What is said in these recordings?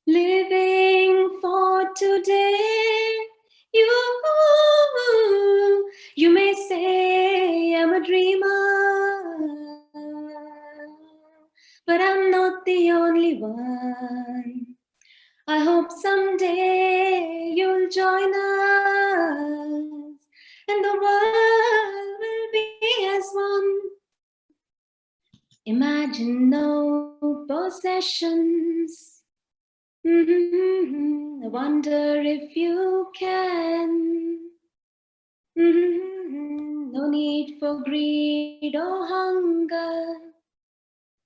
living for today. You may say I'm a dreamer, but I'm not the only one. I hope someday you'll join us, and the world will be as one. Imagine no possessions. I wonder if you can. No need for greed or hunger.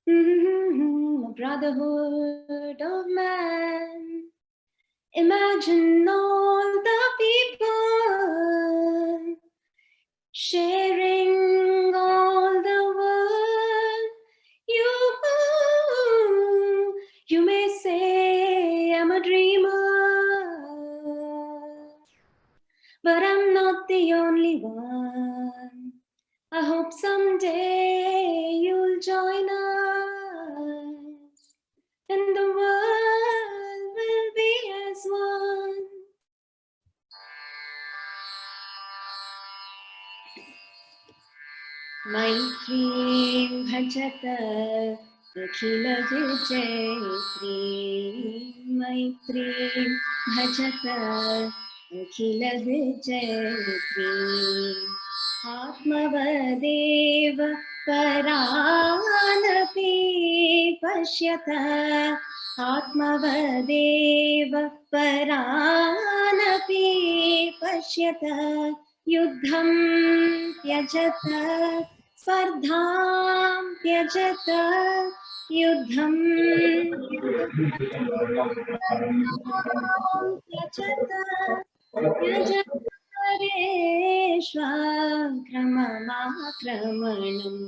A brotherhood of man. Imagine all the people sharing all the world. You may say I'm a dreamer, but I'm not the only one. I hope someday you'll join us, and the world will be as one. Maitri bhajata akhila vijayatri. Maitri bhajata akhila vijayatri. Atmavadev paranapi pashyata. Atmavadev paranapi pashyata. Yuddham त्यजत स्पर्धां त्यजत युद्धं त्यजत त्यजत परेष्वाक्रममाक्रमणम्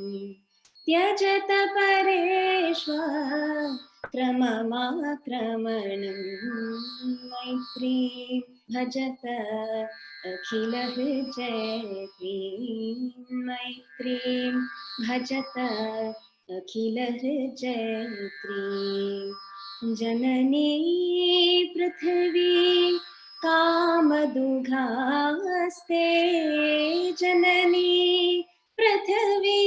त्यजत परेष्वाक्रममाक्रमणम् मैत्री भजत अखिल जयत्री मैत्रीं भजत अखिल जयत्री जननी पृथ्वी कामदुघास्ते जननी पृथ्वी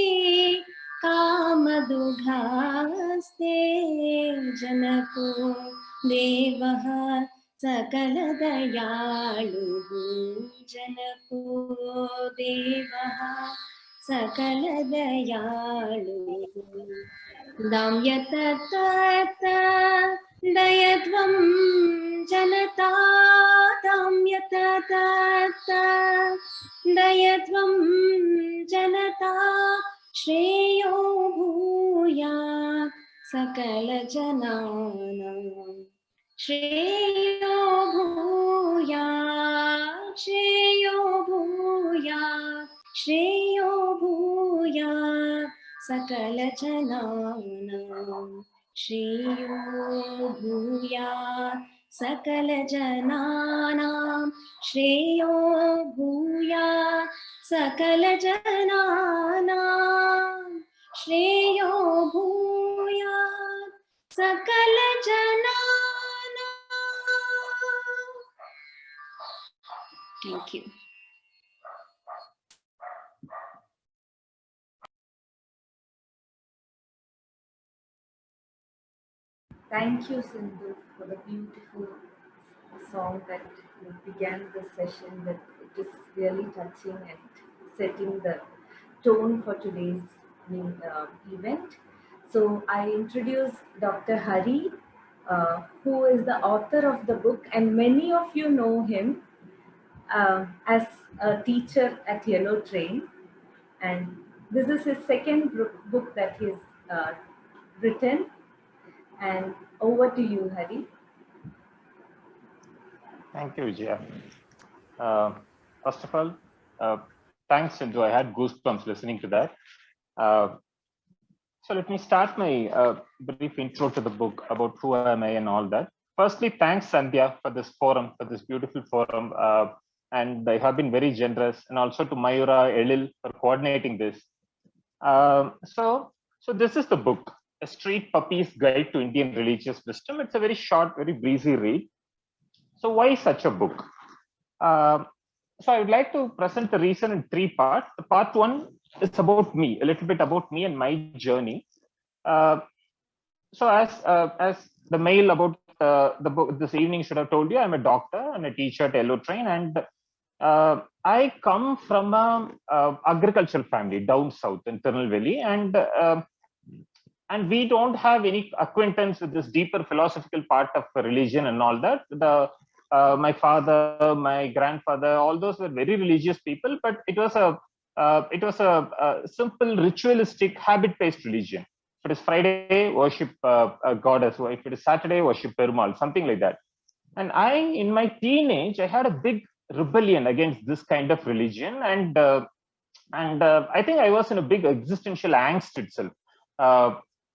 कामदुघास्ते जनको देवः सकल दयालुः जनको देवः सकल दयालुः दाम्यतत दयध्वं जनता दाम्यतत दयध्वं जनता श्रेयो भूयात् सकल जनानां श्रेयो भूयात् श्रेयो भूयात् श्रेयो भूयात् सकल जनानां श्रेयो भूयात् सकल जनानां श्रेयो भूयात् सकल जनानां श्रेयो भूयात् सकल जनानां. Thank you. Thank you, Sindhu, for the beautiful song that you began the session with. It is really touching and setting the tone for today's event. So I introduce Dr. Hari, who is the author of the book, and many of you know him as a teacher at Yellow Train. And this is his second book that he's written. And over to you, Hari. Thank you, Vijaya. First of all, thanks, Sindhu. I had goosebumps listening to that. So let me start my brief intro to the book about who am I and all that. Firstly, thanks, Sandhya, for this forum, for this beautiful forum. And I have been very generous, and also to Mayura, Elil for coordinating this. So this is the book, A Street Puppy's Guide to Indian Religious Wisdom. It's a very short, very breezy read. So why such a book? So I would like to present the reason in three parts. The part one is about me, a little bit about me and my journey. So as the mail about the book this evening should have told you, I'm a doctor and a teacher at Yellow Train, and I come from a agricultural family down south in Tirunelveli, and we don't have any acquaintance with this deeper philosophical part of religion and all that. My father, my grandfather, all those were very religious people, but it was a simple ritualistic habit-based religion. If it is Friday, worship a goddess. Or if it is Saturday, worship Perumal, something like that. And in my teenage, I had a big rebellion against this kind of religion, and I think I was in a big existential angst itself.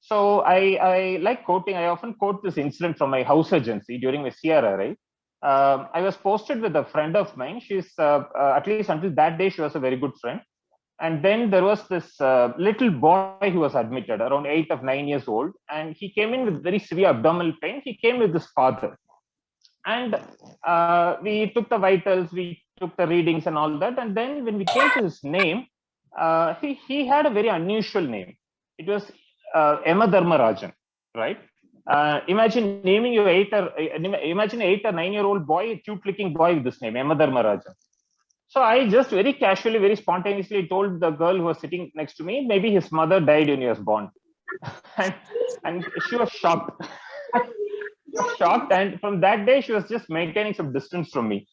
So I like quoting. I often quote this incident from my house agency during my CRRI. I was posted with a friend of mine. She's at least until that day, she was a very good friend. And then there was this little boy who was admitted, around 8 or 9 years old, and he came in with very severe abdominal pain. He came with his father, and we took the vitals, we took the readings and all that. And then when we came to his name, he had a very unusual name. It was Yama Dharmarajan, right? Imagine naming your 8 or 9 year old boy, a cute looking boy with this name, Yama Dharmarajan. So I just very casually, very spontaneously told the girl who was sitting next to me, maybe his mother died when he was born. and she was shocked. Shocked. And from that day, she was just maintaining some distance from me.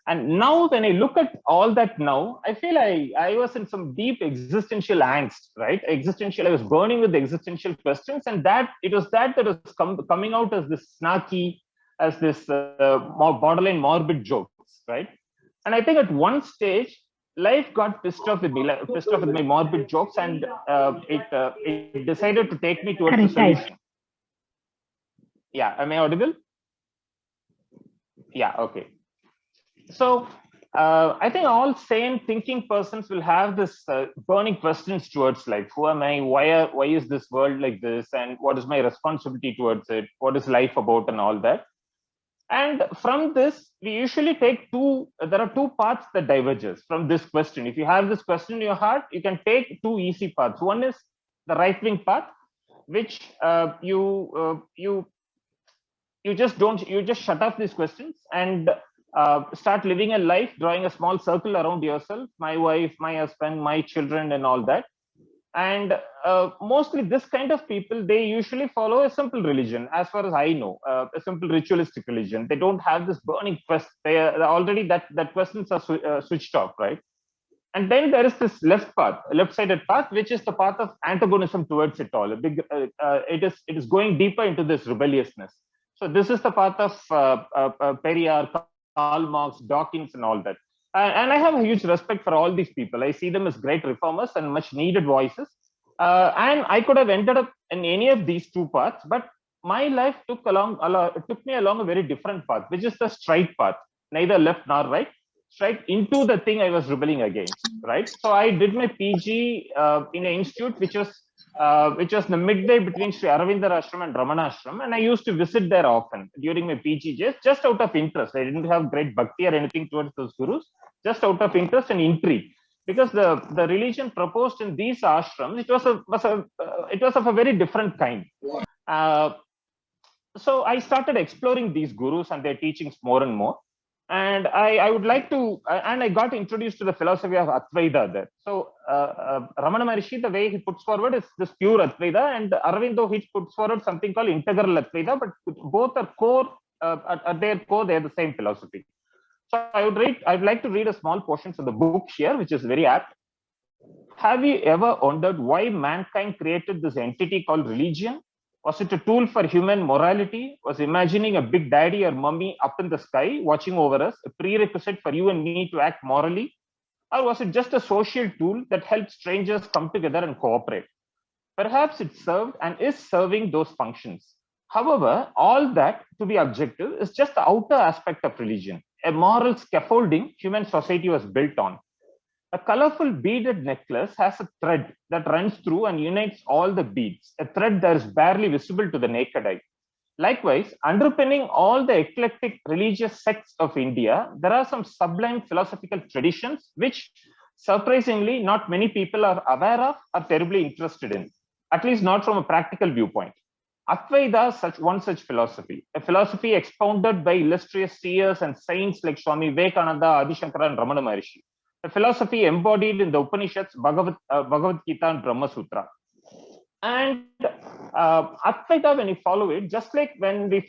And now when I look at all that now, I feel I was in some deep existential angst, right? I was burning with existential questions. And it was that was coming out as this snarky, as this more borderline morbid jokes, right? And I think at one stage, life got pissed off with my morbid jokes, and it decided to take me towards the solution. Yeah, am I audible? Yeah, okay. So I think all sane thinking persons will have this burning questions towards life. Who am I? Why is this world like this? And what is my responsibility towards it? What is life about and all that? And from this, we usually take there are two paths that diverges from this question. If you have this question in your heart, you can take two easy paths. One is the right-wing path, which you just shut off these questions and start living a life, drawing a small circle around yourself, my wife, my husband, my children, and all that. And mostly this kind of people, they usually follow a simple religion, as far as I know, a simple ritualistic religion. They don't have this burning quest. They are already that questions are switched off, right? And then there is this left-sided path, which is the path of antagonism towards it all. It is going deeper into this rebelliousness. So this is the path of Periyar, Karl Marx, Dawkins, and all that. And I have a huge respect for all these people. I see them as great reformers and much needed voices. And I could have ended up in any of these two paths, but my life took me along a very different path, which is the straight path, neither left nor right, straight into the thing I was rebelling against, right? So I did my PG in an institute which was in the midway between Sri Aurobindo Ashram and Ramana Ashram, and I used to visit there often during my PG just out of interest. I didn't have great bhakti or anything towards those gurus, just out of interest and intrigue, because the religion proposed in these ashrams, it was of a very different kind. So I started exploring these gurus and their teachings more and more. And I would like to, and I got introduced to the philosophy of Advaita there. So Ramana Maharishi, the way he puts forward is this pure Advaita, and Aurobindo, he puts forward something called integral Advaita, but both are core, at their core, they are the same philosophy. So I'd like to read a small portion of the book here, which is very apt. Have you ever wondered why mankind created this entity called religion? Was it a tool for human morality? Was imagining a big daddy or mummy up in the sky watching over us a prerequisite for you and me to act morally? Or was it just a social tool that helped strangers come together and cooperate? Perhaps it served and is serving those functions. However, all that, to be objective, is just the outer aspect of religion, a moral scaffolding human society was built on. A colorful beaded necklace has a thread that runs through and unites all the beads, a thread that is barely visible to the naked eye. Likewise, underpinning all the eclectic religious sects of India, there are some sublime philosophical traditions which, surprisingly, not many people are aware of or terribly interested in, at least not from a practical viewpoint. Advaita is one such philosophy, a philosophy expounded by illustrious seers and saints like Swami Vivekananda, Adi Shankara, and Ramana Maharishi. A philosophy embodied in the Upanishads, Bhagavad Gita, and Brahma Sutra. And Advaita, when you follow it, just like when we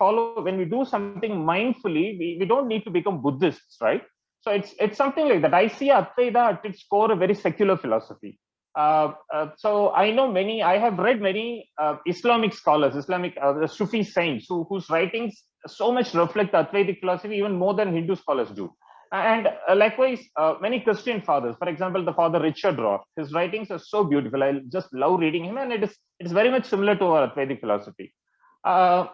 do something mindfully, we don't need to become Buddhists, right? So it's something like that. I see Advaita at its core a very secular philosophy. So I have read many Islamic scholars, Sufi saints whose writings so much reflect Advaitic philosophy even more than Hindu scholars do. And likewise, many Christian fathers, for example, the father Richard Rohr, his writings are so beautiful. I just love reading him, and it's very much similar to our Advaitic philosophy. So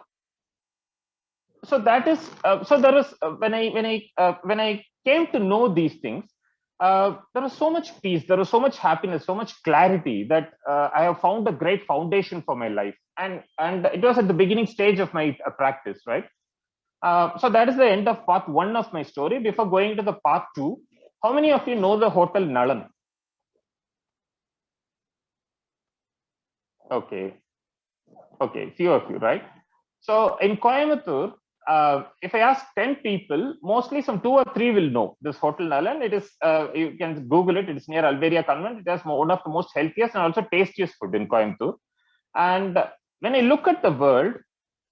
that is so there is when I came to know these things, there was so much peace, there was so much happiness, so much clarity that I have found a great foundation for my life, and it was at the beginning stage of my practice, right? So that is the end of part 1 of my story. Before going to the part 2, how many of you know the Hotel Nalan? Okay, few of you, right? So in Coimbatore, if I ask 10 people, mostly some 2 or 3 will know this Hotel Nalan. It is, you can Google it. It's near Alveria Convent. It has one of the most healthiest and also tastiest food in Coimbatore. And when I look at the world,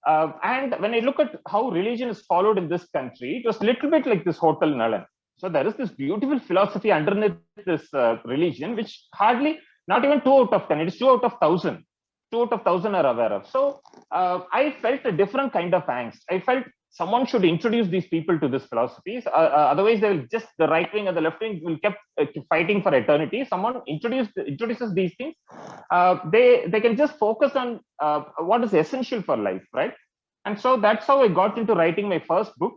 and when I look at how religion is followed in this country, it was a little bit like this Hotel Nalan. So there is this beautiful philosophy underneath this religion, which hardly, not even 2 out of 10, it is 2 out of 1,000. 2 out of 1,000 are aware of. So I felt a different kind of angst. I felt someone should introduce these people to this philosophy. Otherwise, they will just, the right wing and the left wing will keep fighting for eternity. Someone introduces these things. They can just focus on what is essential for life, right? And so that's how I got into writing my first book.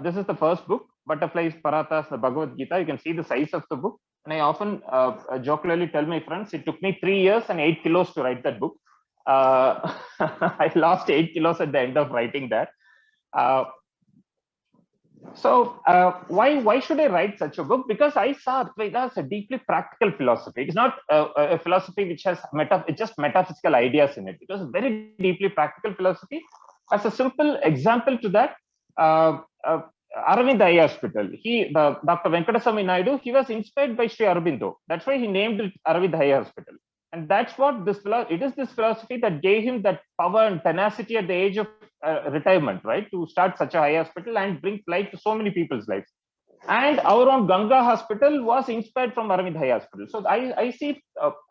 This is the first book, Butterflies, Parathas, the Bhagavad Gita. You can see the size of the book. And I often jocularly tell my friends, it took me 3 years and 8 kilos to write that book. I lost 8 kilos at the end of writing that. So why should I write such a book? Because I saw Advaita as a deeply practical philosophy. It's not a philosophy which has just metaphysical ideas in it. It was a very deeply practical philosophy. As a simple example to that, Aravind Eye Hospital. Dr. Venkateswamy Naidu, he was inspired by Sri Aurobindo. That's why he named it Aravind Eye Hospital. And that's what this philosophy that gave him that power and tenacity at the age of retirement, right? To start such a high hospital and bring light to so many people's lives. And our own Ganga Hospital was inspired from Aravind Eye Hospital. So I see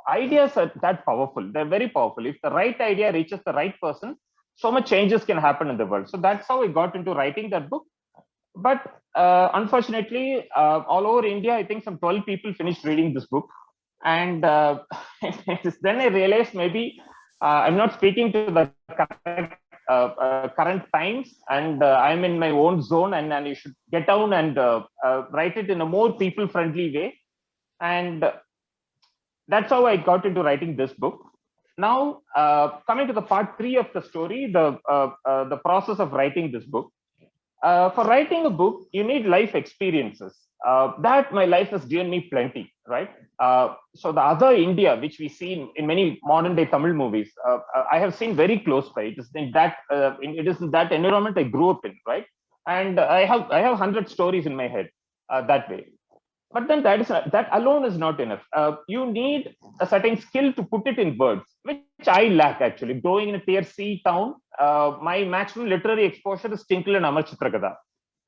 ideas are that powerful. They're very powerful. If the right idea reaches the right person, so much changes can happen in the world. So that's how I got into writing that book. But unfortunately, all over India, I think some 12 people finished reading this book. And then I realized maybe I'm not speaking to the current times, and I'm in my own zone, and you should get down and write it in a more people-friendly way. And that's how I got into writing this book. Now, coming to the part 3 of the story, the process of writing this book. For writing a book, you need life experiences. That my life has given me plenty, right? So the other India, which we see in many modern day Tamil movies, I have seen very close by. It is in that environment I grew up in, right? And I have 100 stories in my head that way. But then that alone is not enough. You need a certain skill to put it in words, which I lack actually. Growing in a tier C town, my maximum literary exposure is Tinkle and Amar Chitrakatha.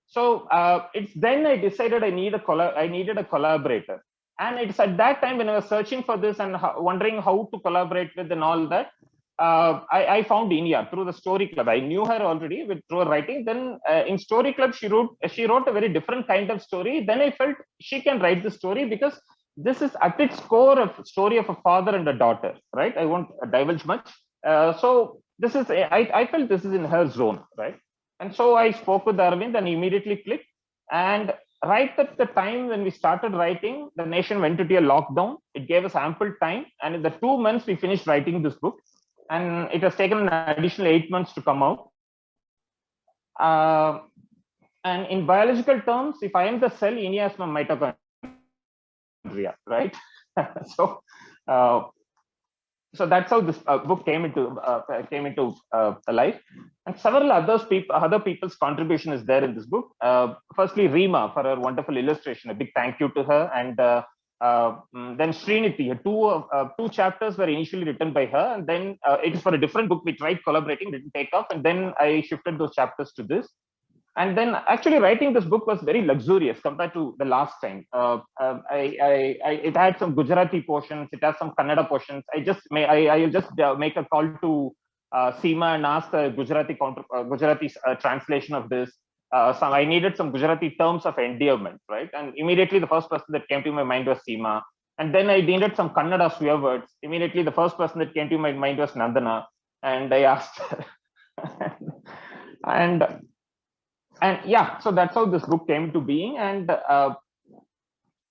So it's then I decided I needed a collaborator. And it's at that time when I was searching for this and wondering how to collaborate with and all that, I found Inya through the Story Club. I knew her already through her writing. Then in Story Club, she wrote a very different kind of story. Then I felt she can write the story because this is at its core a story of a father and a daughter, right? I won't divulge much. So this is, I felt this is in her zone, right? And so I spoke with Arvind and immediately clicked. And right at the time when we started writing, the nation went into a lockdown. It gave us ample time, and in the 2 months we finished writing this book, and it has taken an additional 8 months to come out. And in biological terms, if I am the cell, Ini is my mitochondria, right? So, so that's how this book came into life. And several other people's contribution is there in this book. Firstly, Reema for her wonderful illustration. A big thank you to her. And then Sriniti, two chapters were initially written by her, and then it is for a different book. We tried collaborating, didn't take off, and then I shifted those chapters to this. And then actually writing this book was very luxurious compared to the last time. It had some Gujarati portions, it has some Kannada portions. I'll just make a call to Seema and ask the Gujarati translation of this. I needed some Gujarati terms of endearment, right? And immediately the first person that came to my mind was Seema. And then I needed some Kannada swear words. Immediately the first person that came to my mind was Nandana. And I asked her. And yeah, so that's how this book came to being. And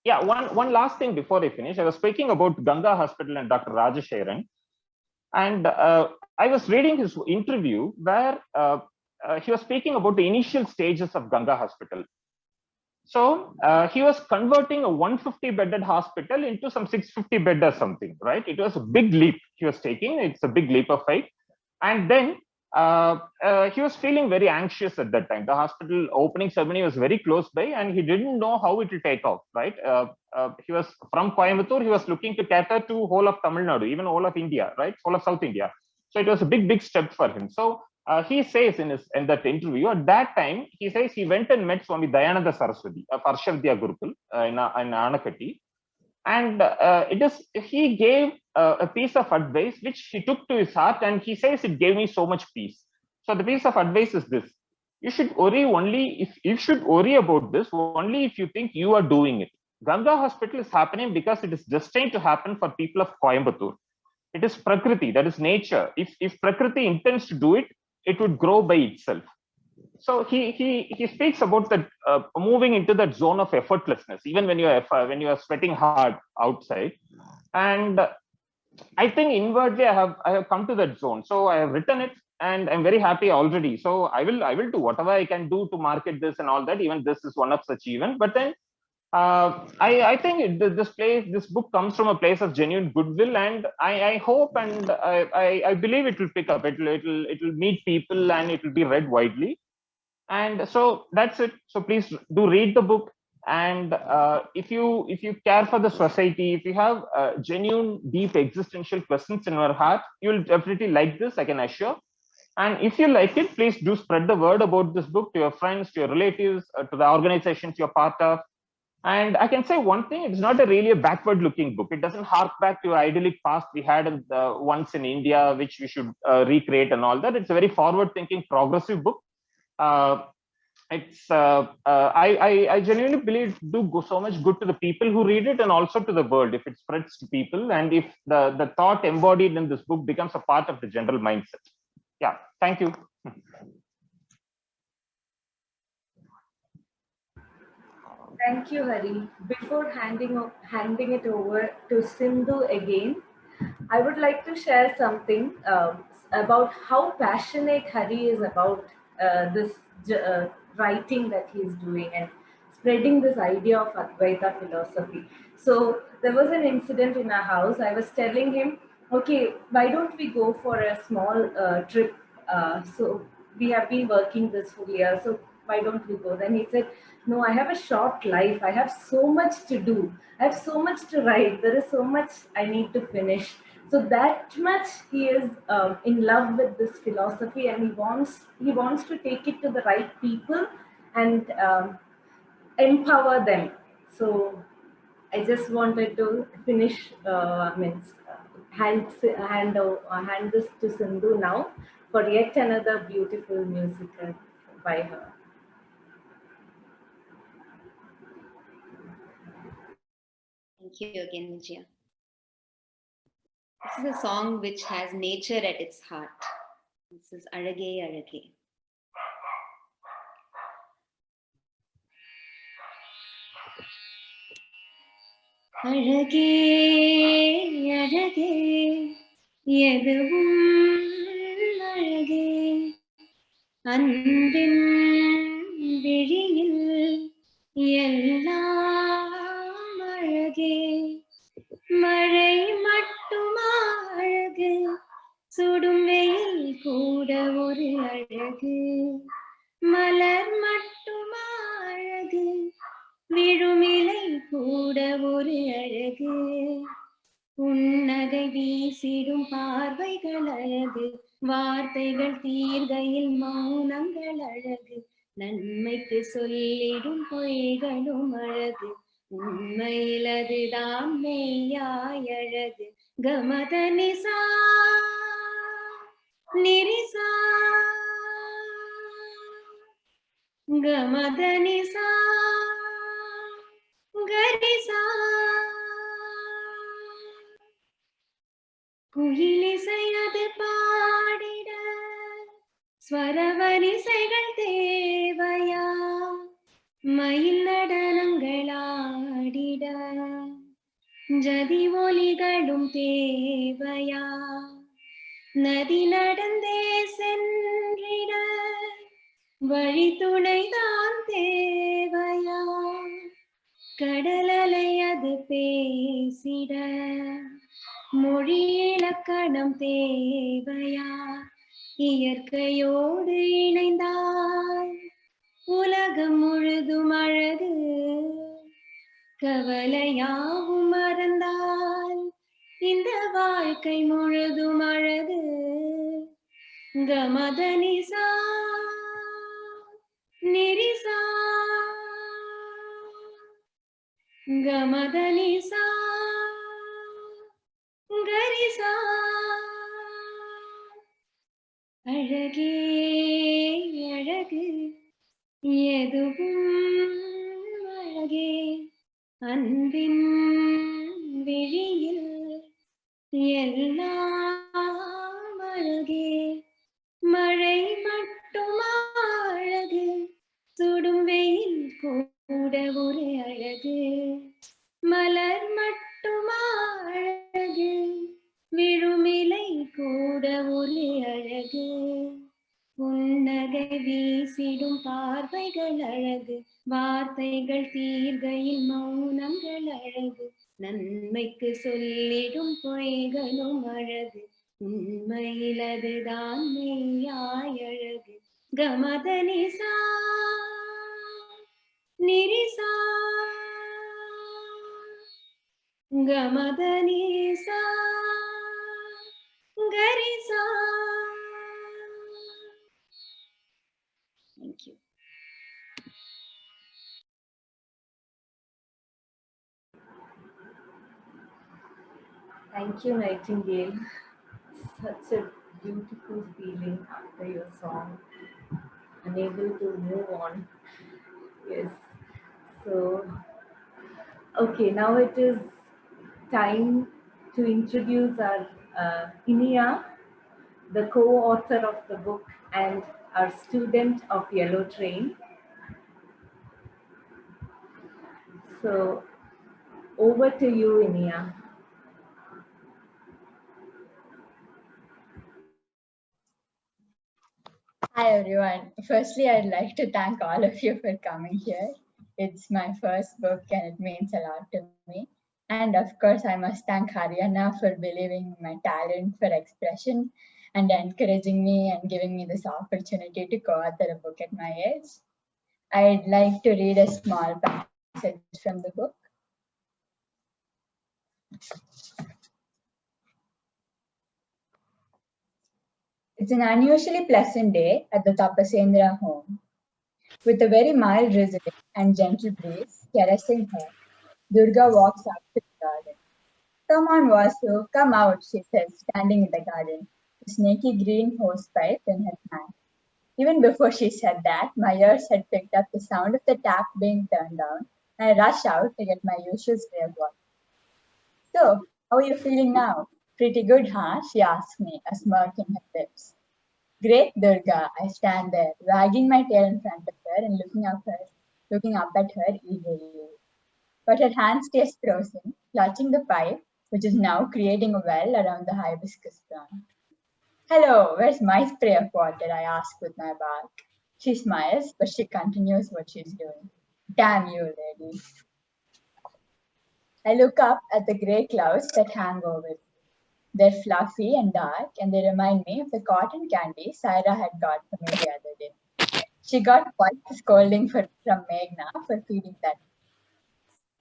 yeah, one last thing before I finish. I was speaking about Ganga Hospital and Dr. Rajashekharan. And I was reading his interview where he was speaking about the initial stages of Ganga Hospital. So he was converting a 150-bedded hospital into some 650-bed or something, right? It was a big leap he was taking. It's a big leap of faith. And then he was feeling very anxious at that time. The hospital opening ceremony was very close by, and he didn't know how it will take off, right? He was from Coimbatore. He was looking to cater to whole of Tamil Nadu, even whole of India, right? Whole of South India. So it was a big step for him. So he says in that interview, at that time, he says he went and met Swami Dayananda Saraswati of Arshavadya Gurukul in Anakati. And he gave a piece of advice which he took to his heart, and he says it gave me so much peace. So the piece of advice is this: you should worry about this only if you think you are doing it. Ganga Hospital is happening because it is destined to happen for people of Coimbatore. It is Prakriti, that is nature. If Prakriti intends to do it, it would grow by itself. So he speaks about that moving into that zone of effortlessness, even when you are sweating hard outside. And I think inwardly I have come to that zone. So I have written it, and I'm very happy already. So I will do whatever I can do to market this and all that. Even this is one of such events. But then I think this book comes from a place of genuine goodwill, and I hope and I believe it will pick up. It will meet people, and it will be read widely. And so that's it. So please do read the book. And if you care for the society, if you have genuine, deep existential questions in your heart, you will definitely like this, I can assure. And if you like it, please do spread the word about this book to your friends, to your relatives, to the organizations you're part of. And I can say one thing: it's not really a backward-looking book. It doesn't hark back to idyllic past we had once in India, which we should recreate and all that. It's a very forward-thinking, progressive book. I genuinely believe do go so much good to the people who read it, and also to the world if it spreads to people, and if the thought embodied in this book becomes a part of the general mindset. Yeah, thank you. Thank you, Hari. Before handing it over to Sindhu again, I would like to share something about how passionate Hari is about this writing that he is doing and spreading this idea of Advaita philosophy. So there was an incident in our house. I was telling him, okay, why don't we go for a small trip? So we have been working this full year, so why don't we go? Then he said, no, I have a short life. I have so much to do. I have so much to write. There is so much I need to finish. So that much he is in love with this philosophy, and he wants to take it to the right people and empower them. So I just wanted to finish, hand this to Sindhu now for yet another beautiful musical by her. Thank you again, Vijaya. This is a song which has nature at its heart. This is Alage Alage. அழகே அழகே எதுவும் அழகே அன்பின் விழியில் எல்லாம் அழகே மழை மட்டுமா அழகு சுடும் வெயில் கூட ஒரு அழகு மலர் மட்டுமா அழகு விழுமிலை கூட ஒரு அழகு புன்னகை வீசிடும் பார்வைகள் அழகு வார்த்தைகள் தீர்கையில் மௌனங்கள் அழகு நன்மைக்கு சொல்லிடும் பொய்களும் அழகு உண்மையில் அதுதான் மெய்யாய் அழகு கமத நிசா நிரிசா கமத நிசா கரிசா குயிலிசை அது பாடிட ஸ்வரவரிசைகள் தேவையா மயில் நடனங்கள் ஆடிட ஜதி ஒலிகளும் தேவையா நதி நடந்தே சென்றிட வழி துணைதான் தேவையா கடலலை அது பேசிட மொழி இலக்கணம் தேவையா இயற்கையோடு இணைந்தால் உலகம் முழுதும் அழகு கவலையாவும் மறந்தால் இந்த வாழ்க்கை முழுதும் அழகு கமத நிசா நிரிசா கமத நிசா கரிசா அழகே அழகு எதுவும் அழகே அன்பின் விழியில் எல்லாம் அழகே மழை மட்டுமா அழகு சுடும் வெயில் கூட ஒரு அழகு மலர் மட்டுமா அழகு விழுமிலை கூட ஒரு அழகு புன்னகை வீசிடும் பார்வைகள் அழகு வார்த்தைகள் தீர்கையில் மௌனங்கள் அழகு நன்மைக்கு சொல்லிடும் பொய்களும் அழகு உண்மையில் அதுதான் மெய்யாய் அழகு கமத நிசா நிரிசா கமத நிசா கரிசா. Thank you. Thank you, Nightingale. Such a beautiful feeling after your song. Unable to move on. Yes. So, okay, now it is time to introduce our Inia, the co-author of the book and our student of Yellow Train. So, over to you, Inia. Hi everyone. Firstly, I'd like to thank all of you for coming here. It's my first book and it means a lot to me. And of course, I must thank Haryana for believing in my talent for expression and encouraging me and giving me this opportunity to co-author a book at my age. I'd like to read a small passage from the book. It's an unusually pleasant day at the Tapasendra home. With a very mild drizzle and gentle breeze caressing her, Durga walks out to the garden. Come on, Vasu, come out, she says, standing in the garden, a snaky green hosepipe in her hand. Even before she said that, my ears had picked up the sound of the tap being turned on, and I rushed out to get my usual spray of water. So, how are you feeling now? Pretty good, huh? She asks me, a smirk in her lips. Great, Durga. I stand there, wagging my tail in front of her and looking up at her eagerly. but her hand stays frozen, clutching the pipe, which is now creating a well around the hibiscus plant. Hello, where's my spray of water? I ask with my back. She smiles, but she continues what she's doing. Damn you, lady. I look up at the grey clouds that hang over me. They're fluffy and dark, and they remind me of the cotton candy Syra had got for me the other day. She got quite a scolding from Meghna for feeding that.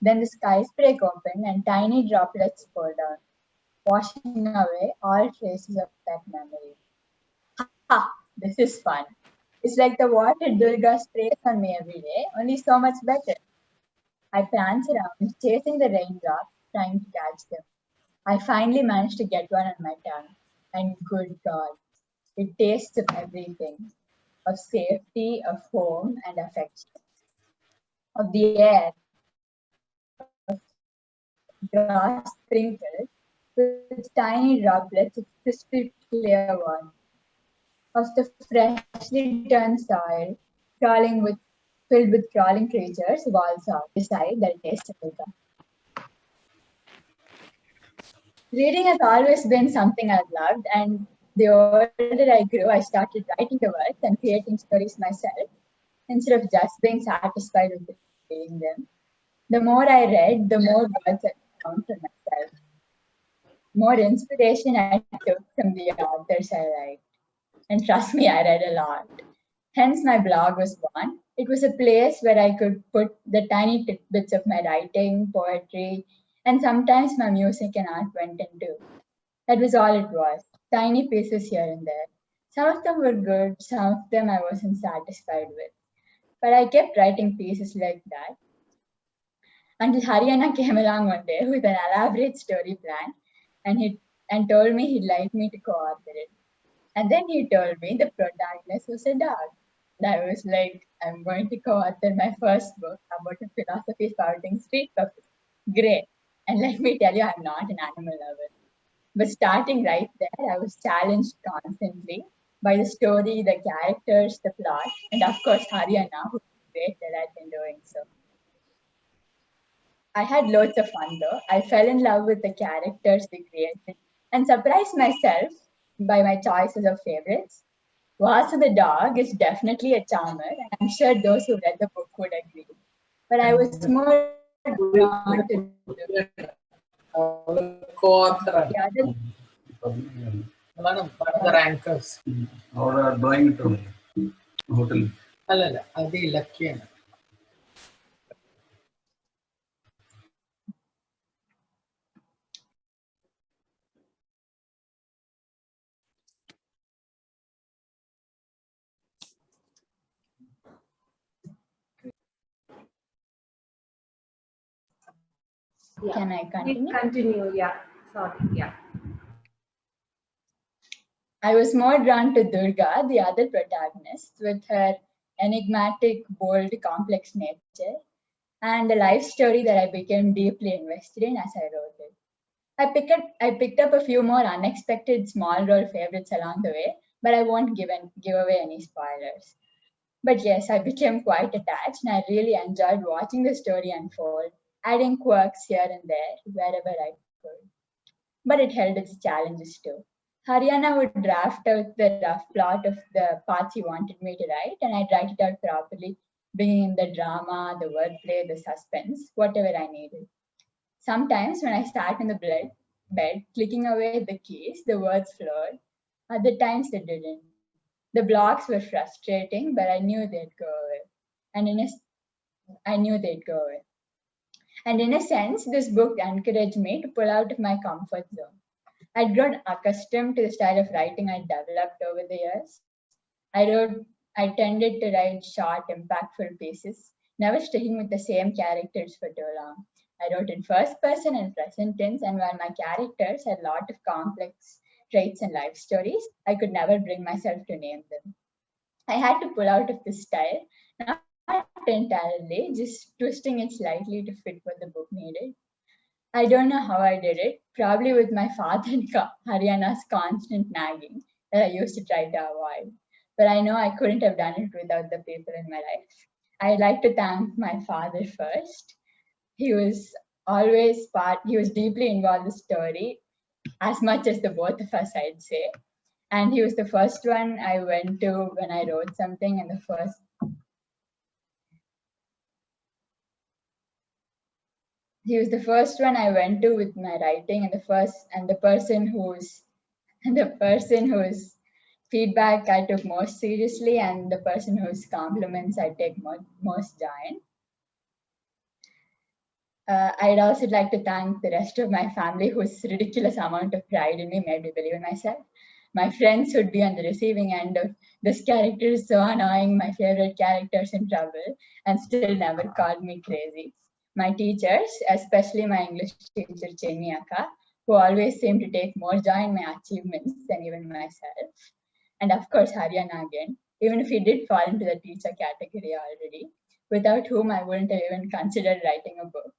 Then the skies break open and tiny droplets pour down, washing away all traces of that memory. Ha! This is fun. It's like the water Durga sprays on me every day, only so much better. I prance around, chasing the raindrops, trying to catch them. I finally managed to get one on my tongue, and good God, it tastes of everything, of safety, of home, and affection, of the air, of grass sprinkled with tiny droplets of crystal clear water, of the freshly turned soil filled with crawling creatures who also decide that it tastes good. Reading has always been something I've loved, and the older I grew, I started writing the words and creating stories myself instead of just being satisfied with reading them. The more I read, the more words I found for myself. More inspiration I took from the authors I liked. And trust me, I read a lot. Hence, my blog was born. It was a place where I could put the tiny tidbits of my writing, poetry, and sometimes my music and art went into. That was all it was. Tiny pieces here and there. Some of them were good, some of them I wasn't satisfied with. But I kept writing pieces like that until Haryana came along one day with an elaborate story plan and told me he'd like me to co-author it. And then he told me the protagonist was a dog. And I was like, I'm going to co-author my first book about a philosophy spouting street puppy. Great. And let me tell you, I'm not an animal lover. But starting right there, I was challenged constantly by the story, the characters, the plot, and of course Haryana, who was great at in doing so. I had loads of fun though. I fell in love with the characters we created and surprised myself by my choices of favorites. Vasu the dog is definitely a charmer, and I'm sure those who read the book would agree. But I was more drawn to co-author the other. one of the anchors. അവിടെ drawing കിട്ടും ഹോട്ടലിൽ അല്ലല്ല അത് ഇലക്കിയാണ്. Yeah. Can I continue? Continue, yeah. Sorry, yeah. I was more drawn to Durga, the other protagonist, with her enigmatic, bold, complex nature, and the life story that I became deeply invested in as I wrote it. I picked up a few more unexpected small role favorites along the way, but I won't give away any spoilers. But yes, I became quite attached, and I really enjoyed watching the story unfold, adding quirks here and there wherever I could. But it held its challenges too. Haryana would draft out the rough plot of the parts he wanted me to write, and I'd write it out properly, bringing in the drama, the wordplay, the suspense, whatever I needed. Sometimes when I sat in the bed, clicking away at the keys, the words flowed. Other times they didn't. The blocks were frustrating, but I knew they'd go away. And in a sense, this book encouraged me to pull out of my comfort zone. I'd grown accustomed to the style of writing I developed over the years. I tended to write short, impactful pieces, never sticking with the same characters for too long. I wrote in first person and present tense, and while my characters had a lot of complex traits and life stories, I could never bring myself to name them. I had to pull out of this style, not entirely, just twisting it slightly to fit what the book needed. I don't know how I did it, probably with my father and Haryana's constant nagging that I used to try to avoid. But I know I couldn't have done it without the people in my life. I'd like to thank my father first. he was always he was deeply involved in the story, as much as the both of us, I'd say. And he was the first one I went to when I wrote something, and he was the first one I went to with my writing, and the person whose feedback I took most seriously, and the person whose compliments I take most joy in. I'd also like to thank the rest of my family, whose ridiculous amount of pride in me made me believe in myself. My friends would be on the receiving end of "this character is so annoying, my favorite character's in trouble," and still never called me crazy. My teachers, especially my English teacher Chenni Akka, who always seemed to take more joy in my achievements than even myself. And of course, Haryana again, even if he did fall into the teacher category already, without whom I wouldn't have even considered writing a book.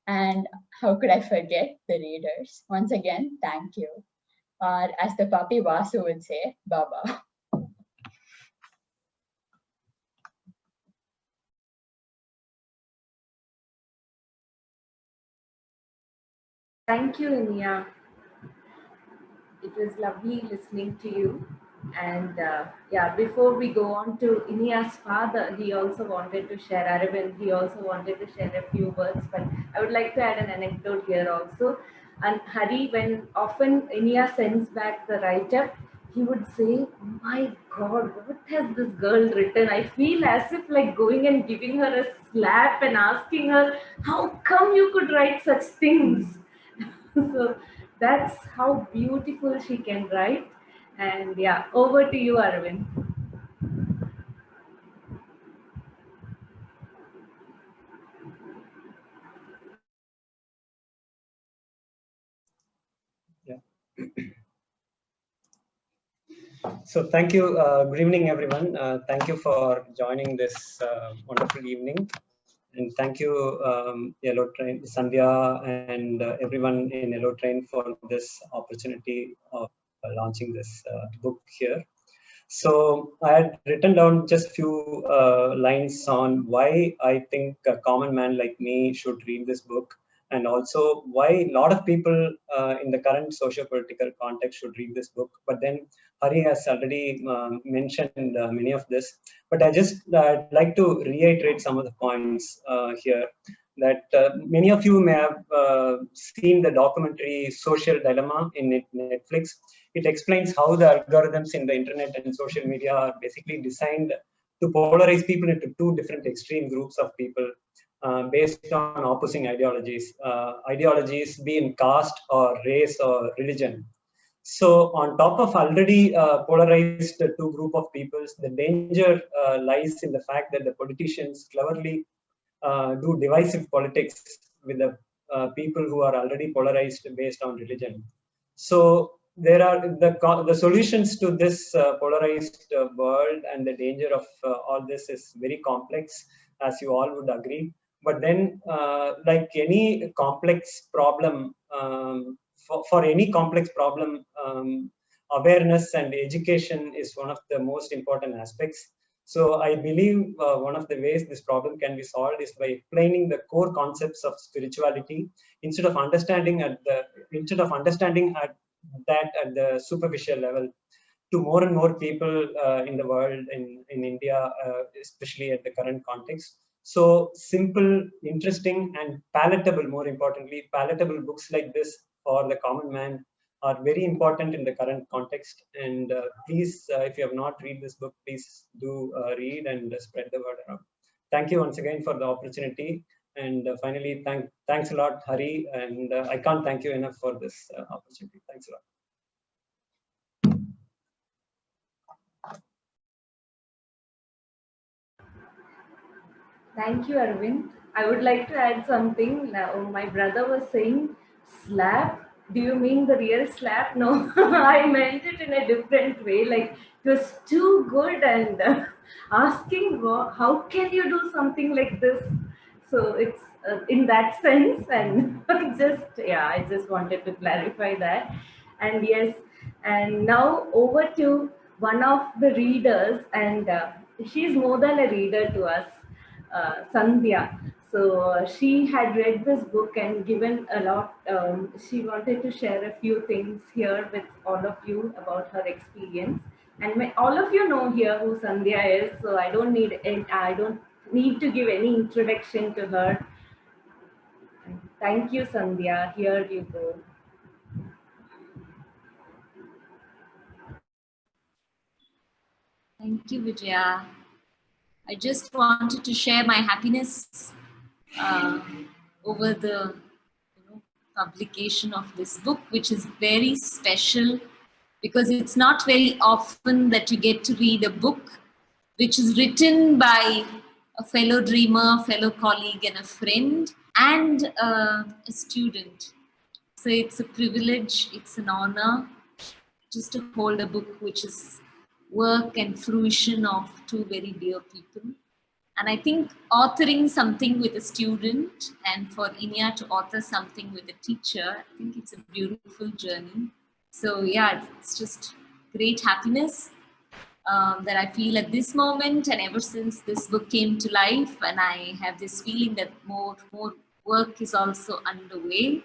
And how could I forget the readers? Once again, thank you. Or as the puppy Vasu would say, Baba. Thank you, Inia. It was lovely listening to you. And yeah, before we go on to Inia's father, he also wanted to share, Aravind, he also wanted to share a few words, but I would like to add an anecdote here also. And Hari, when often Inia sends back the write-up, he would say, "My God, what has this girl written? I feel as if like going and giving her a slap and asking her, how come you could write such things?" So that's how beautiful she can write. And yeah, over to you, Arvind. So thank you. Good evening, everyone. Thank you for joining this wonderful evening. And thank you, Yellow Train, Sandhya, and everyone in Yellow Train for this opportunity of launching this book here. So I had written down just few lines on why I think a common man like me should read this book, and also why a lot of people in the current socio-political context should read this book. But then Hari has already mentioned many of this, but I just like to reiterate some of the points here. That many of you may have seen the documentary Social Dilemma in Netflix. It explains how the algorithms in the internet and social media are basically designed to polarize people into two different extreme groups of people based on opposing ideologies. Ideologies be in caste or race or religion. So on top of already polarized two group of peoples, the danger lies in the fact that the politicians cleverly do divisive politics with the people who are already polarized based on religion. So there are the solutions to this polarized world, and the danger of all this is very complex, as you all would agree. But then, like any complex problem, for any complex problem, awareness and education is one of the most important aspects. So I believe one of the ways this problem can be solved is by explaining the core concepts of spirituality instead of understanding at the superficial level to more and more people in the world, in India, especially at the current context. So simple, interesting, and palatable, more importantly, palatable books like this for the common man are very important in the current context. And please, if you have not read this book, please do read and spread the word around. Thank you once again for the opportunity. And finally, thanks a lot, Hari. And I can't thank you enough for this opportunity. Thanks a lot. Thank you, Arvind. I would like to add something. Now, my brother was saying, slap. Do you mean the real slap? No, I meant it in a different way. Like, it was too good, and asking, how can you do something like this? So it's in that sense, and I just wanted to clarify that. And yes, and now over to one of the readers, and she's more than a reader to us, Sandhya. So she had read this book and given a lot. She wanted to share a few things here with all of you about her experience. And all of you know here who Sandhya is, so I don't need to give any introduction to her. Thank you, Sandhya. Here you go. Thank you, Vijaya. I just wanted to share my happiness over the publication of this book, which is very special because it's not very often that you get to read a book which is written by a fellow dreamer, fellow colleague, and a friend, and a student. So it's a privilege, it's an honor just to hold a book which is work and fruition of two very dear people. And I think authoring something with a student and for Inia to author something with a teacher, I think it's a beautiful journey. So yeah, it's just great happiness that I feel at this moment, and ever since this book came to life, and I have this feeling that more work is also underway.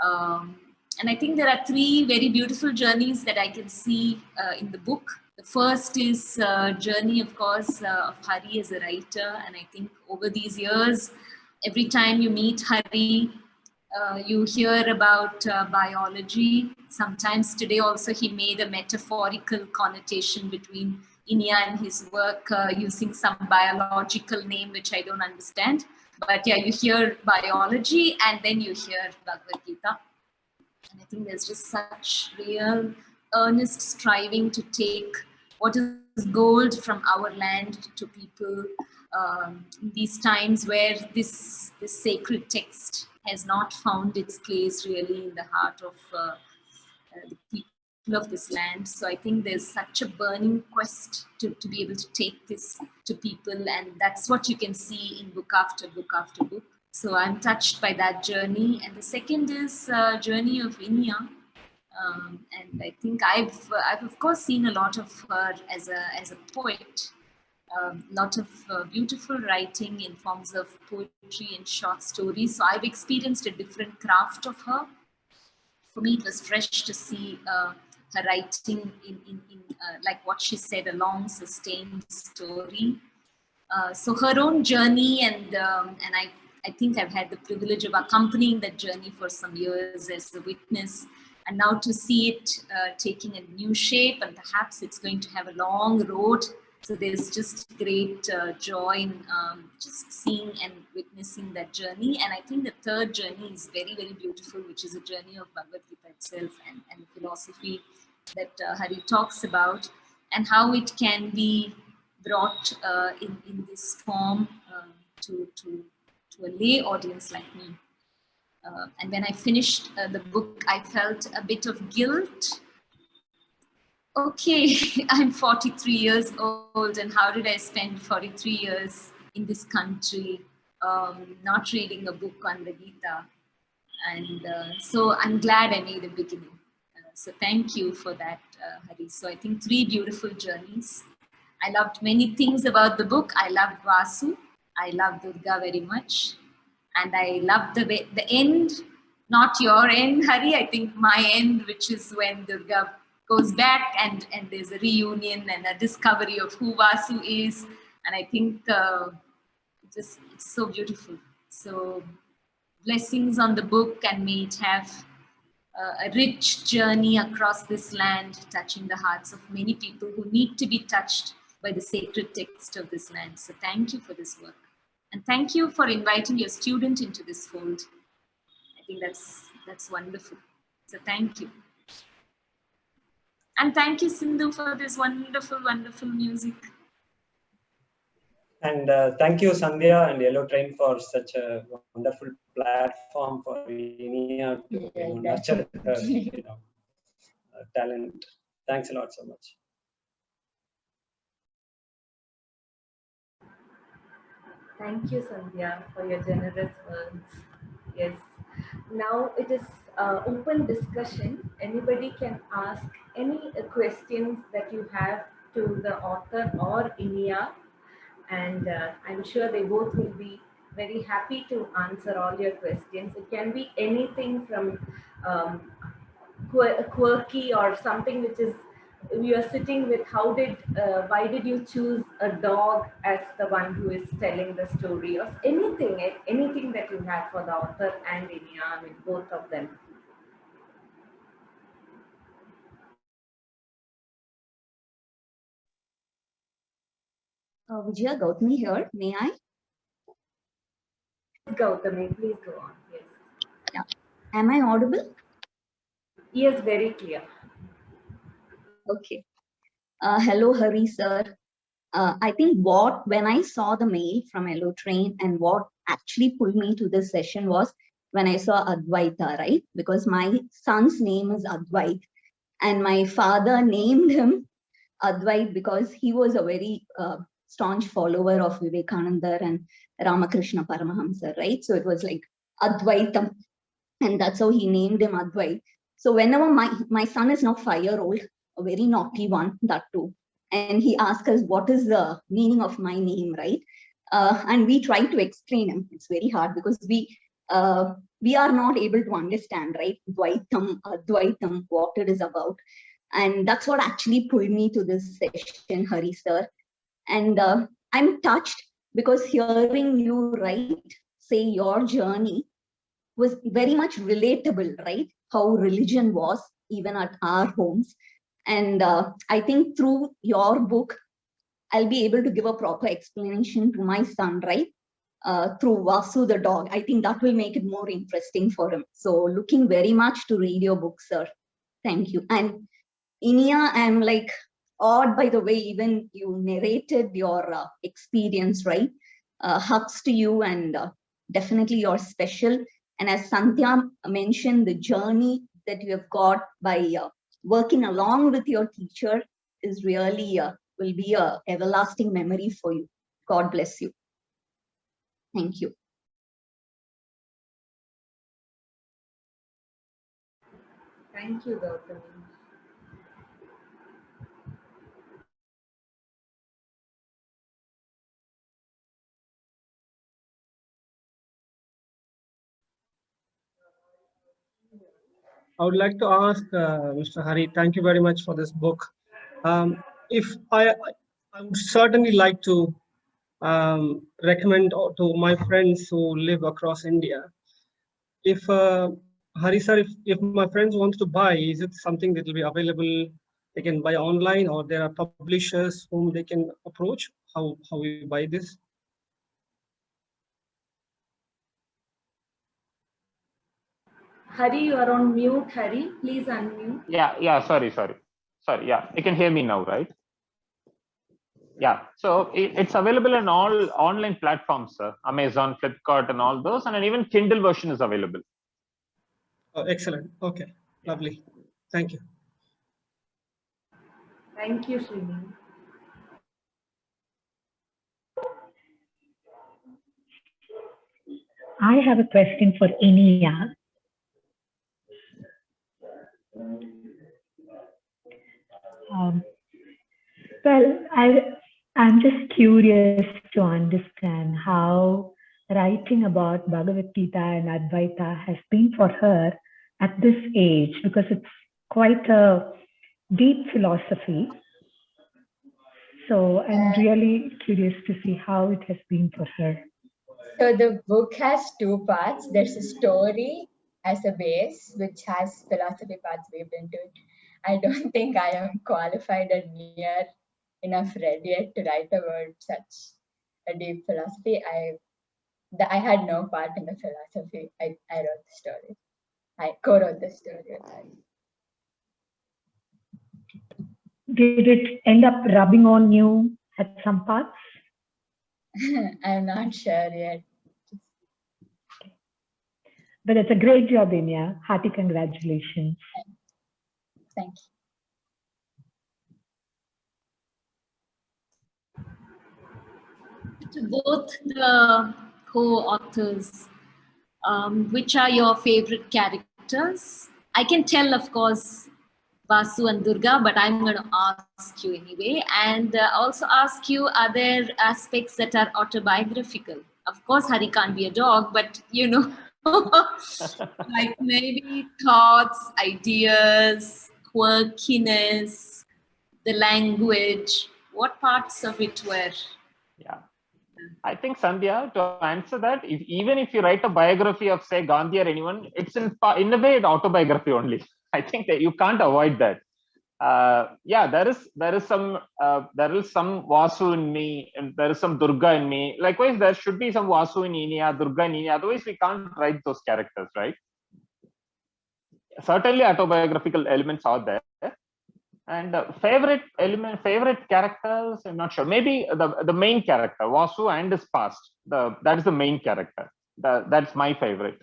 And I think there are three very beautiful journeys that I can see in the book. The first is journey, of course, of Hari as a writer. And I think over these years, every time you meet Hari, you hear about biology. Sometimes today also he made a metaphorical connotation between Inia and his work using some biological name, which I don't understand. But yeah, you hear biology and then you hear Bhagavad Gita. And I think there's just such real earnest striving to take what is gold from our land to people in these times where this sacred text has not found its place really in the heart of the people of this land. So I think there's such a burning quest to be able to take this to people, and that's what you can see in book after book after book. So I'm touched by that journey. And the second is journey of Inia. And I think I've of course seen a lot of her as a poet, a lot of beautiful writing in forms of poetry and short stories. So I've experienced a different craft of her. For me, it was fresh to see her writing in like what she said, a long sustained story. So her own journey, and I think I've had the privilege of accompanying that journey for some years as a witness, and now to see it taking a new shape, and perhaps it's going to have a long road. So there's just great joy in just seeing and witnessing that journey. And I think the third journey is very, very beautiful, which is a journey of Bhagavad Gita itself and philosophy that Hari talks about, and how it can be brought in this form to a lay audience like me. And when I finished the book, I felt a bit of guilt. Okay, I'm 43 years old, and how did I spend 43 years in this country not reading a book on the Gita? And so I'm glad I made a beginning. So thank you for that, Hari. So I think three beautiful journeys. I loved many things about the book. I loved Vasu. I loved Durga very much. And I loved the end, not your end, Hari. I think my end, which is when Durga goes back and there's a reunion and a discovery of who Vasu is. And I think it's so beautiful. So blessings on the book, and may it have a rich journey across this land, touching the hearts of many people who need to be touched by the sacred text of this land. So thank you for this work. And thank you for inviting your student into this fold. I think that's wonderful. So thank you. And thank you, Sindhu, for this wonderful, wonderful music. And thank you, Sandhya and Yellow Train, for such a wonderful platform for Inia to nurture her, talent. Thanks a lot so much. Thank you, Sandhya, for your generous words. Yes. Now it is open discussion. Anybody can ask any questions that you have to the author or Inia, and I'm sure they both will be very happy to answer all your questions. It can be anything from quirky or something which is you are sitting with. Why did you choose a dog as the one who is telling the story, or anything that you have for the author and Inia, I mean both of them. Vijaya, Gautami here. May I? Gautami, please go on. Yes. Yeah. Am I audible? Yes, very clear. Okay. Hello, Hari sir. I think when I saw the mail from Elotrain and what actually pulled me to this session was when I saw Advaita, right? Because my son's name is Advait and my father named him Advait because he was a very staunch follower of Vivekananda and Ramakrishna Paramahamsa, right? So it was like Advaitam, and that's how he named him Advait. So whenever my son is now 5-year-old, a very naughty one, that too, and he asks us what is the meaning of my name, right? And we try to explain him. It's very hard because we are not able to understand, right? Dvaitam, Advaitam, what it is about. And that's what actually pulled me to this session, Hari sir. And I'm touched because hearing you say your journey was very much relatable, right? How religion was even at our homes. And I think through your book, I'll be able to give a proper explanation to my son, right? Through Vasu the dog. I think that will make it more interesting for him. So looking very much to read your book, sir. Thank you. And Inia, I'm like awed by the way even you narrated your experience, right? Hugs to you, and definitely you're special. And as Sandhya mentioned, the journey that you have got by working along with your teacher is really will be a everlasting memory for you. God bless you. Thank you. Thank you, Gautami. I would like to ask Mr. Hari, thank you very much for this book. If I would certainly like to recommend to my friends who live across India. If Hari sir, if my friends want to buy, is it something that will be available? They can buy online, or there are publishers whom they can approach? How we buy this? Hari, you are on mute. Hari, please unmute. Yeah. Sorry. Yeah, you can hear me now, right? Yeah, so it's available in all online platforms, sir. Amazon, Flipkart, and all those, and even Kindle version is available. Oh, excellent. Okay, lovely. Thank you. Thank you, Srini. I have a question for Inia. Well, I'm just curious to understand how writing about Bhagavad Gita and Advaita has been for her at this age, because it's quite a deep philosophy. So I'm really curious to see how it has been for her. So the book has 2 parts. There's a story as a base, which has philosophy parts weaved into it. I don't think I am qualified or near enough ready yet to write about such a deep philosophy. I had no part in the philosophy. I wrote the story. I co-wrote the story. Did it end up rubbing on you at some parts? I'm not sure yet. But it's a great job, Inia. Hearty congratulations. Thank To both the co-authors, which are your favorite characters? I can tell, of course, Vasu and Durga, but I'm going to ask you anyway, and also ask you, are there aspects that are autobiographical Of course, Hari can't be a dog, but you know, like maybe thoughts, ideas, quirkiness, the language. What parts of it were? Yeah. I think, Sandhya, to answer that, even if you write a biography of, say, Gandhi or anyone, it's in a way an autobiography only. I think that you can't avoid that. Yeah, there is some Vasu in me, and there is some Durga in me. Likewise, there should be some Vasu in Enya, Durga in Enya. Otherwise, we can't write those characters, right? Certainly, autobiographical elements are there. And favorite characters, I'm not sure. Maybe the main character, Vasu and his past. That is the main character. That's my favorite.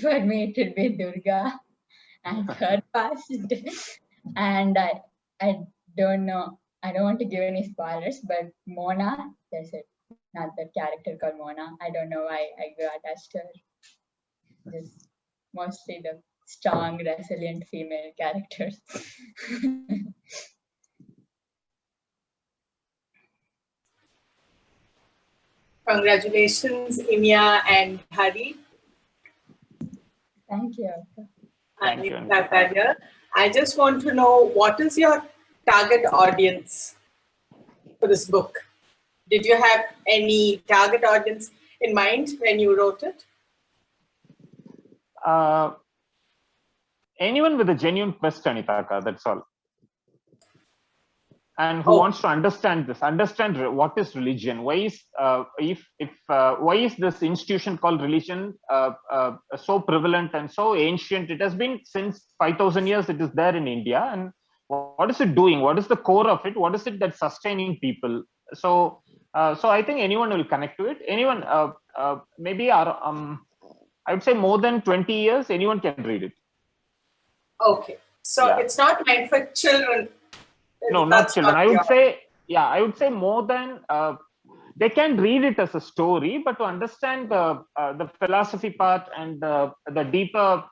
For me, it will be Durga and her past. And I don't know. I don't want to give any spoilers, but Mona, there's another character called Mona. I don't know why I got attached to her. Just mostly the strong, resilient female characters. Congratulations, Enya and Hari. Thank you. Thank you. Here. I just want to know, what is your target audience for this book? Did you have any target audience in mind when you wrote it? Anyone with a genuine quest, Anitaka, that's all. And who wants to understand what is religion? Why is why is this institution called religion so prevalent and so ancient? It has been since 5,000 years. It is there in India, and what is it doing? What is the core of it? What is it that's sustaining people? So, I think anyone will connect to it. Anyone, maybe I would say more than 20 years, anyone can read it. Okay, so it's not meant for children. No, not children. I would say more than they can read it as a story, but to understand the philosophy part and the deeper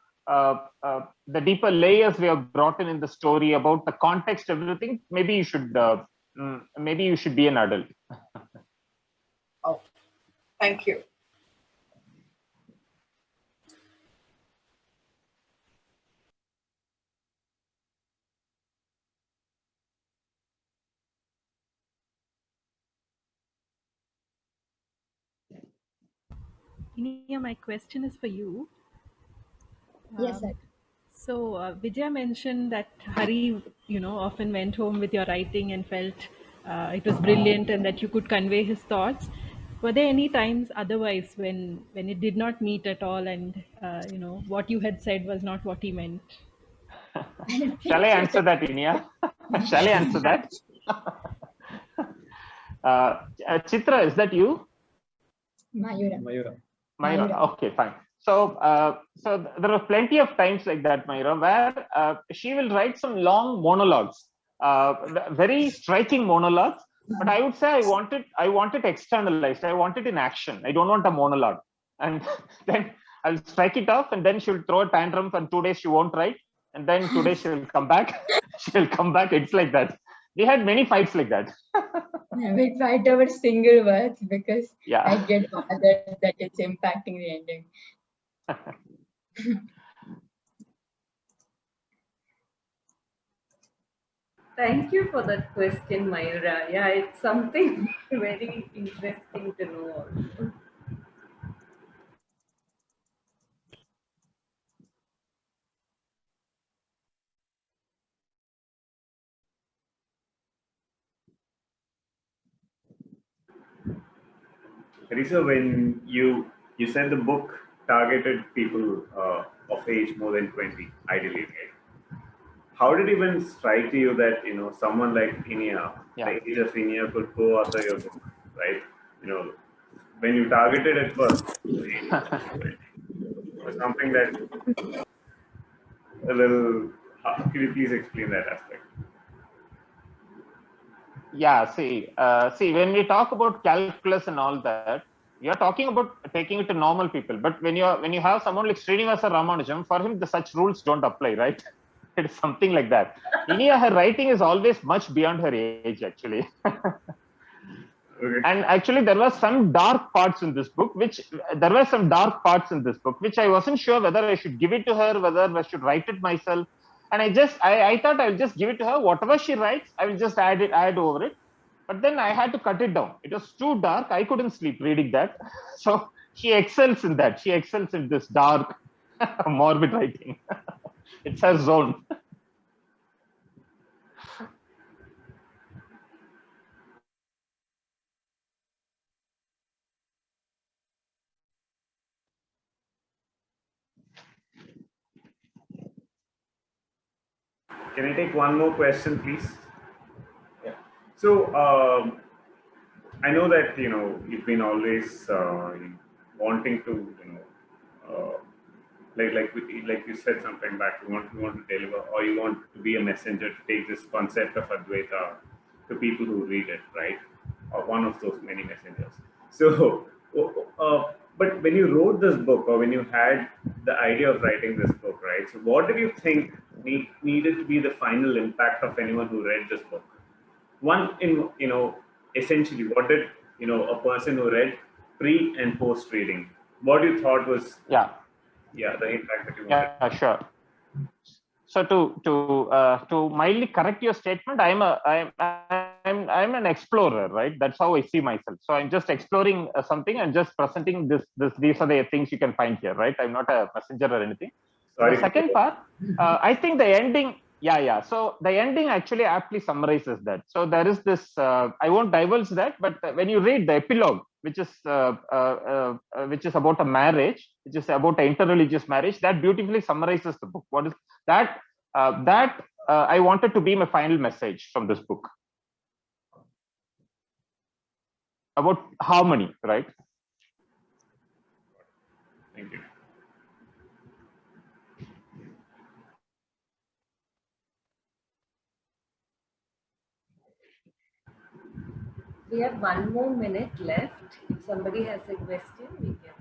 layers we have brought in the story about the context, everything. Maybe you should be an adult. Okay, thank you. Enya, my question is for you. Yes, sir. So Vijaya mentioned that Hari, often went home with your writing and felt it was brilliant and that you could convey his thoughts. Were there any times otherwise when it did not meet at all and what you had said was not what he meant? Shall I answer that, Enya? Shall I answer that? Chitra, is that you? Mayura. Okay, fine. So there are plenty of times like that, Mayura, where she will write some long monologues, very striking monologues. But I would say I want it externalized. I want it in action. I don't want a monologue. And then I'll strike it off, and then she'll throw a tantrum. For 2 days she won't write, and then 2 days she'll come back. She'll come back. It's like that. We had many fights like that. We fight over single words because I get bothered that it's impacting the ending. Thank you for that question, Mayura. Yeah, it's something very interesting to know also. Teresa, when you said the book targeted people of age more than 20, ideally, right? How did it even strike you that someone like Enya, the age of Enya, could go after your book, right? When you targeted it first, was something that a little. Can you please explain that aspect? Yeah, see, when we talk about calculus and all that, we are talking about taking it to normal people. But when you have someone like Srinivasa Ramanujam, for him, such rules don't apply, right? It's something like that. Enya, her writing is always much beyond her age, actually. Okay. And actually, there were some dark parts in this book, which I wasn't sure whether I should give it to her, whether I should write it myself. And I thought I'll just give it to her. Whatever she writes, I will just add over it. But then I had to cut it down. It was too dark. I couldn't sleep reading that. So she excels in that. She excels in this dark, morbid writing. It's her zone. Can I take one more question, please? Yeah. So I know that you've been always wanting to like you said sometime back, you want to deliver, or you want to be a messenger to take this concept of Advaita to people who read it, right? Or one of those many messengers. So, but when you wrote this book, or when you had the idea of writing this book, right? So, what did you think needed to be the final impact of anyone who read this book? One, essentially, what did a person who read pre and post reading, what you thought was the impact that you wanted? Yeah, sure. So to mildly correct your statement, I'm an explorer, right? That's how I see myself. So I'm just exploring something and just presenting this. These are the things you can find here, right? I'm not a messenger or anything. Sorry. The second part, I think the ending. Yeah. So the ending actually aptly summarizes that. So there is this. I won't divulge that, but when you read the epilogue, which is about a marriage, which is about an interreligious marriage, that beautifully summarizes the book. What is that? I wanted to be my final message from this book about harmony, right? Thank you. We have 1 more minute left. If somebody has a question, we can.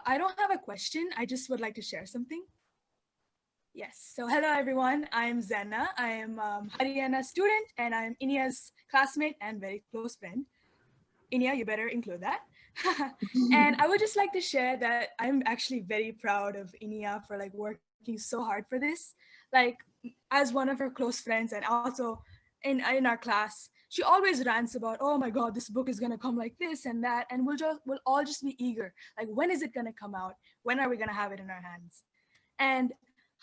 I don't have a question. I just would like to share something. Yes. So hello, everyone. I am Zenna. I am Haryana student, and I am Inia's classmate and very close friend. Inia, you better include that. And I would just like to share that I'm actually very proud of Inia for working so hard for this. As one of her close friends, and also in our class, she always rants about, oh my God, this book is gonna come like this and that, and we'll all just be eager. When is it gonna come out? When are we gonna have it in our hands? And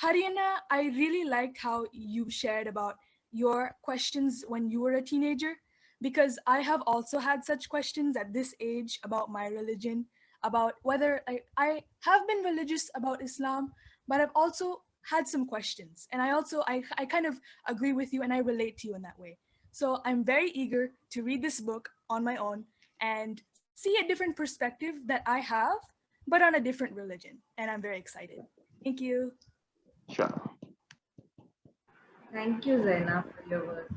Haryana, I really liked how you shared about your questions when you were a teenager, because I have also had such questions at this age about my religion, about whether I have been religious about Islam, but I've also had some questions. And I kind of agree with you, and I relate to you in that way. So I'm very eager to read this book on my own and see a different perspective that I have, but on a different religion. And I'm very excited. Thank you. Sure. Thank you, Zaina, for your words.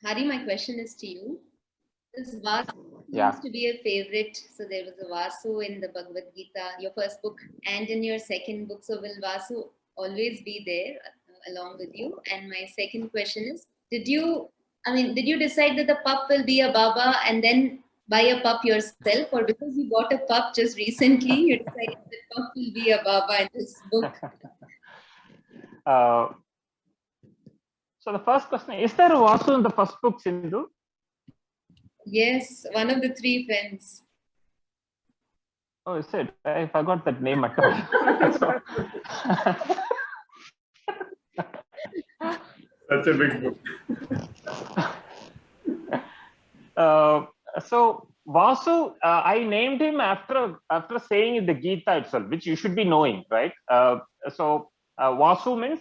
Hari, my question is to you. This Vasu seems to be a favorite. So there was a Vasu in the Bhagavad Gita, your first book, and in your second book. So will Vasu always be there along with you? And my second question is, did you decide that the pup will be a Baba and then buy a pup yourself, or because you bought a pup just recently, you decided the pup will be a Baba in this book? So the first question, is there a Vasu in the first book, Sindhu? Yes, one of the 3 friends. Oh, is it? I forgot that name at all. Such a big book. So Vasu, I named him after saying in the Gita itself, which you should be knowing, right? Vasu means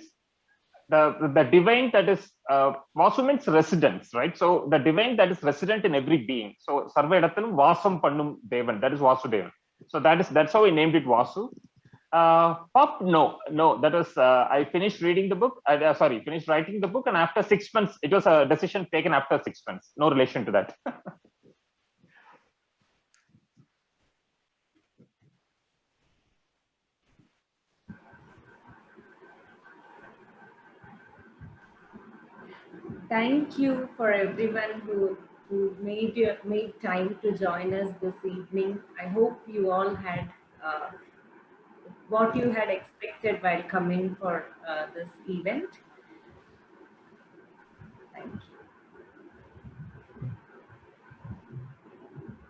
the divine that is Vasu means residence, right? So the divine that is resident in every being. So Sarva Edathalum Vasam Pannum Devan, that is Vasudevan. So that's how we named it Vasu. Pup, no, that was I finished reading the book. Finished writing the book, and after 6 months, it was a decision taken after 6 months. No relation to that. Thank you for everyone who made time to join us this evening. I hope you all had what you had expected while coming for this event. Thank you.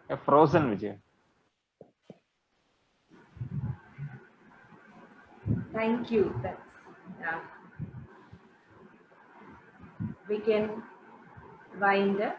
You're frozen, Vijay. Thank you. That's we can wind up.